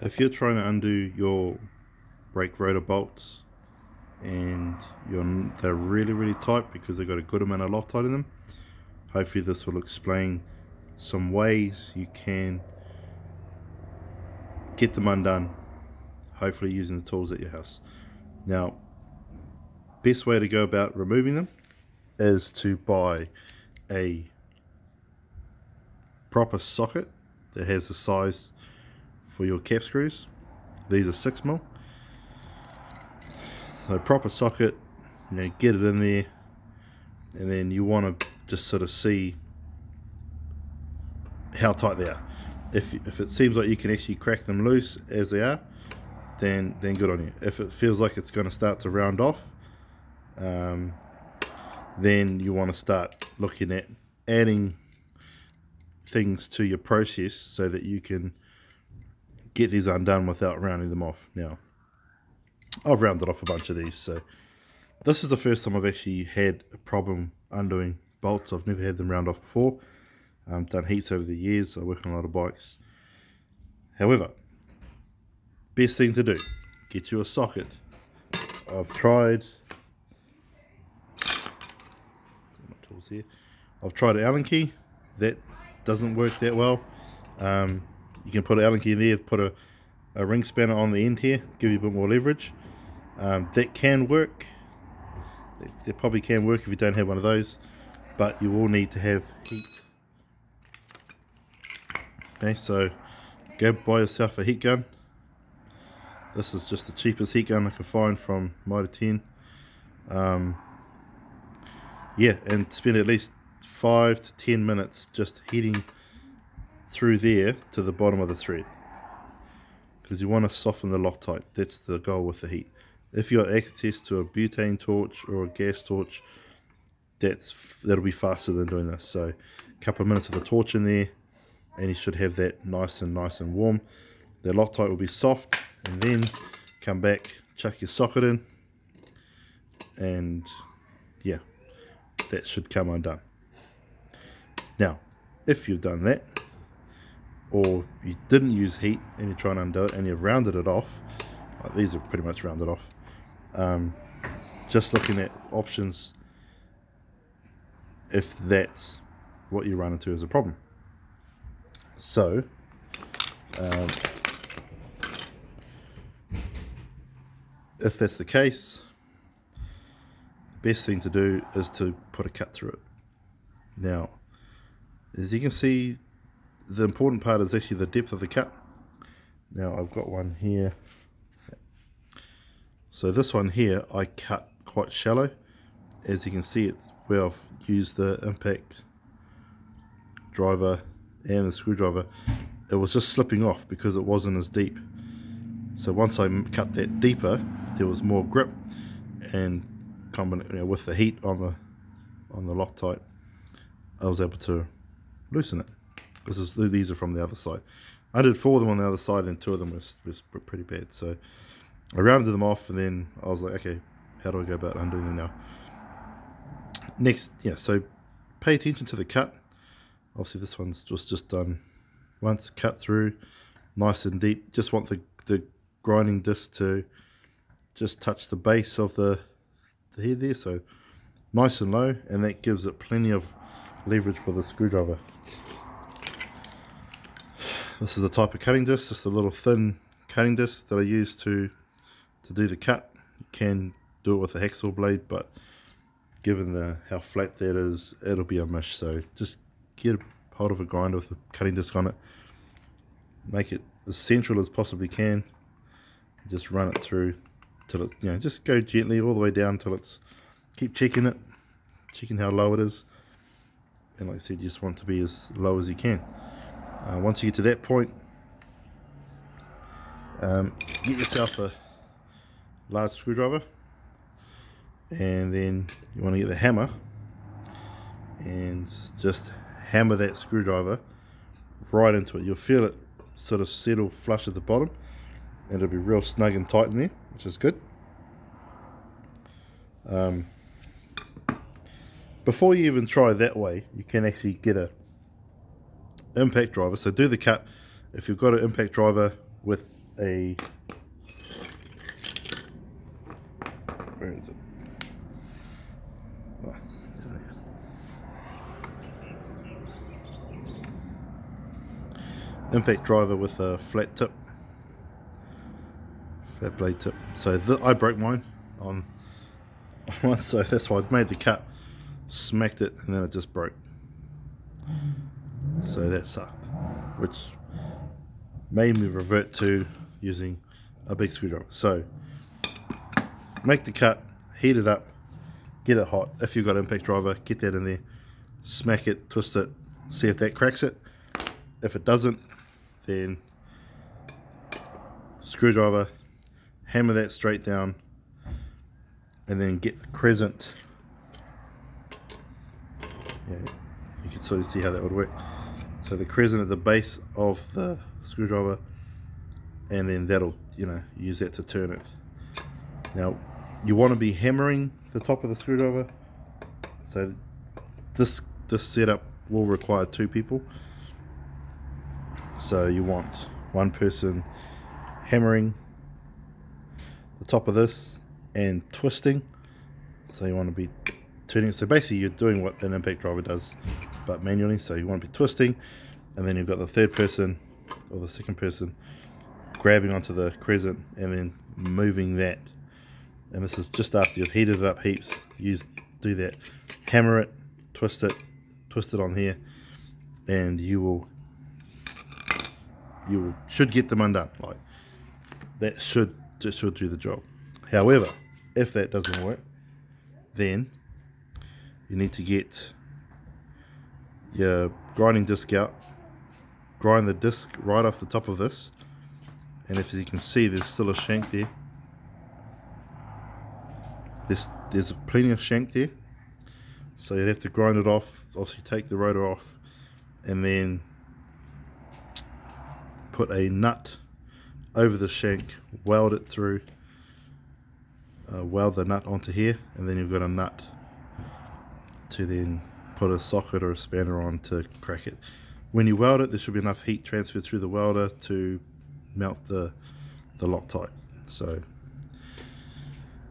If you're trying to undo your brake rotor bolts and they're really tight because they've got a good amount of Loctite in them, hopefully this will explain some ways you can get them undone, hopefully using the tools at your house. Now, best way to go about removing them is to buy a proper socket that has the size for your cap screws. These are 6mm. So proper socket, get it in there, and then you want to just sort of see how tight they are. If it seems like you can actually crack them loose as they are, then good on you. If it feels like it's going to start to round off, then you want to start looking at adding things to your process so that you can get these undone without rounding them off. Now, I've rounded off a bunch of these, so this is the first time I've actually had a problem undoing bolts. I've never had them round off before. Done heats over the years. I work on a lot of bikes. However, best thing to do, get you a socket. I've tried Allen key. That doesn't work that well. You can put an Allen key in there, put a ring spanner on the end here, give you a bit more leverage. That can work. That probably can work if you don't have one of those, but you will need to have heat. Okay, so go buy yourself a heat gun. This is just the cheapest heat gun I can find from Mitre 10. Yeah, and spend at least 5 to 10 minutes just heating through there to the bottom of the thread, because you want to soften the Loctite. That's the goal with the heat. If you got access to a butane torch or a gas torch, that'll be faster than doing this. So a couple of minutes of the torch in there, and you should have that nice and warm. The Loctite will be soft, and then come back, chuck your socket in, and yeah, that should come undone. Now, if you've done that, or you didn't use heat and you're trying to undo it and you've rounded it off, like these are pretty much rounded off, just looking at options if that's what you run into as a problem. So if that's the case, the best thing to do is to put a cut through it. Now, as you can see, the important part is actually the depth of the cut. Now I've got one here. So this one here I cut quite shallow. As you can see, it's where I've used the impact driver and the screwdriver. It was just slipping off because it wasn't as deep. So once I cut that deeper, there was more grip, and with the heat on the Loctite, I was able to loosen it. These are from the other side. I did 4 of them on the other side, and 2 of them was pretty bad. So I rounded them off, and then I was like, okay, how do I go about undoing them now? Next, so pay attention to the cut. Obviously this one's just done once, cut through, nice and deep. Just want the grinding disc to just touch the base of the head there, so nice and low, and that gives it plenty of leverage for the screwdriver. This is the type of cutting disc, just a little thin cutting disc that I use to do the cut. You can do it with a hacksaw blade, but given how flat that is, it'll be a mish. So just get a hold of a grinder with a cutting disc on it, make it as central as possibly can, just run it through till it, just go gently all the way down till it's, keep checking how low it is, and like I said, you just want it to be as low as you can. Once you get to that point, get yourself a large screwdriver, and then you want to get the hammer and just hammer that screwdriver right into it. You'll feel it sort of settle flush at the bottom, and it'll be real snug and tight in there, which is good. Before you even try that way, you can actually get a impact driver. So do the cut. If you've got an impact driver with a, where is it? Oh, impact driver with a flat tip, flat blade tip. So I broke mine on one, so that's why I made the cut, smacked it, and then it just broke. So that sucked, which made me revert to using a big screwdriver. So make the cut, heat it up, get it hot. If you've got an impact driver, get that in there, smack it, twist it, see if that cracks it. If it doesn't, then screwdriver, hammer that straight down, and then get the crescent. Yeah, you can sort of see how that would work. So the crescent at the base of the screwdriver, and then that'll, use that to turn it. Now you want to be hammering the top of the screwdriver, so this setup will require 2 people. So you want one person hammering the top of this and twisting, so you want to be turning. So basically you're doing what an impact driver does but manually. So you want to be twisting, and then you've got the third person or the second person grabbing onto the crescent and then moving that. And this is just after you've heated it up heaps. Do that, hammer it, twist it on here, and you should get them undone. Like that should do the job. However, if that doesn't work, then you need to get your grinding disc out, grind the disc right off the top of this, and if you can see, there's still a shank there. There's plenty of shank there, so you'd have to grind it off. Obviously take the rotor off, and then put a nut over the shank, weld it through, weld the nut onto here, and then you've got a nut to then put a socket or a spanner on to crack it. When you weld it, there should be enough heat transferred through the welder to melt the Loctite. So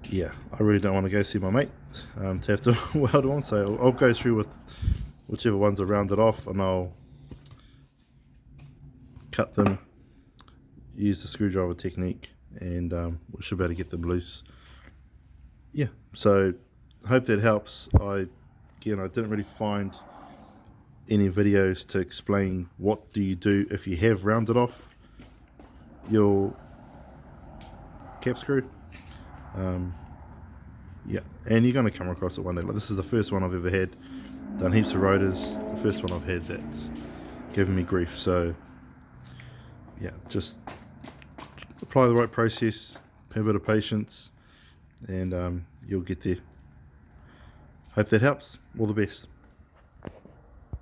yeah, I really don't want to go see my mate to have to weld them on, so I'll go through with whichever ones are rounded off, and I'll cut them, use the screwdriver technique, and we should be able to get them loose. Yeah, so hope that helps. I didn't really find any videos to explain what do you do if you have rounded off your cap screw. Yeah, and you're going to come across it one day. Like, this is the first one I've ever had. Done heaps of rotors, the first one I've had that's given me grief. So yeah, just apply the right process, have a bit of patience, and you'll get there. Hope that helps. All the best.